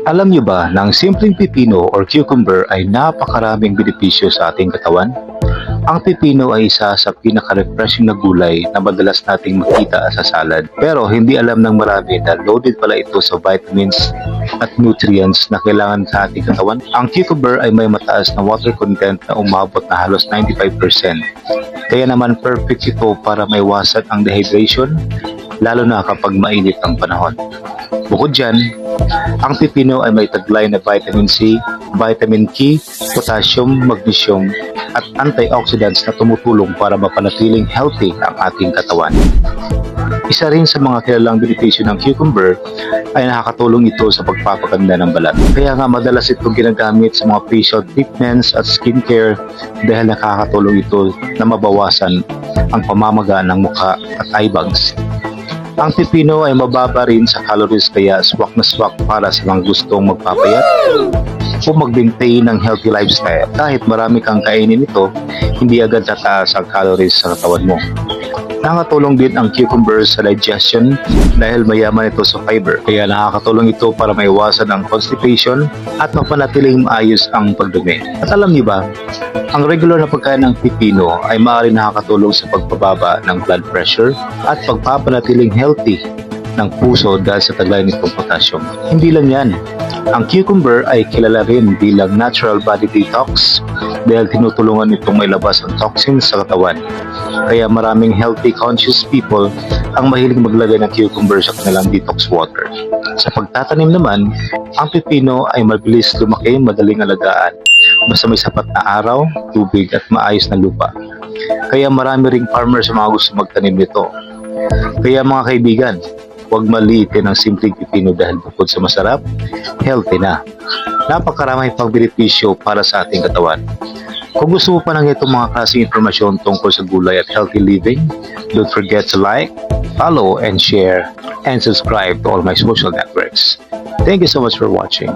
Alam niyo ba na ang simpleng pipino or cucumber ay napakaraming benepisyo sa ating katawan? Ang pipino ay isa sa pinaka-refreshing na gulay na madalas nating makita sa salad. Pero hindi alam ng marami na loaded pala ito sa vitamins at nutrients na kailangan sa ating katawan. Ang cucumber ay may mataas na water content na umabot na halos 95%. Kaya naman perfect ito para maiwasan ang dehydration, lalo na kapag mainit ang panahon. Bukod dyan, ang pipino ay may taglay na vitamin C, vitamin K, potassium, magnesium, at antioxidants na tumutulong para mapanatiling healthy ang ating katawan. Isa rin sa mga kilalang benepisyo ng cucumber ay nakakatulong ito sa pagpapaganda ng balat. Kaya nga madalas itong ginagamit sa mga facial treatments at skincare dahil nakakatulong ito na mabawasan ang pamamaga ng mukha at eye bags. Ang pipino ay mababa rin sa calories kaya swak na swak para sa mga gustong magpapayat o mag-maintain ng healthy lifestyle. Kahit marami kang kainin ito, hindi agad tataas ang calories sa katawan mo. Nakakatulong din ang cucumber sa digestion dahil mayaman ito sa fiber. Kaya nakakatulong ito para maiwasan ang constipation at mapanatiling maayos ang pagdumi. At alam niyo ba, ang regular na pagkain ng pipino ay maaaring nakakatulong sa pagpababa ng blood pressure at pagpapanatiling healthy ng puso dahil sa taglay nitong potassium. Hindi lang yan, ang cucumber ay kilala rin bilang natural body detox dahil tinutulungan itong mailabas ang toxins sa katawan. Kaya maraming healthy conscious people ang mahilig maglagay ng cucumber sa kanilang detox water. Sa pagtatanim naman, ang pipino ay mabilis lumaki, madaling alagaan, basta may sapat na araw, tubig at maayos na lupa. Kaya marami ring farmers sa mga gusto magtanim nito. Kaya mga kaibigan, huwag maliitin ang simpleng pipino dahil bukod sa masarap, healthy na. Napakarami pang benepisyo para sa ating katawan. Kung gusto mo pa ng itong mga klaseng informasyon tungkol sa gulay at healthy living, don't forget to like, follow, and share, and subscribe to all my social networks. Thank you so much for watching.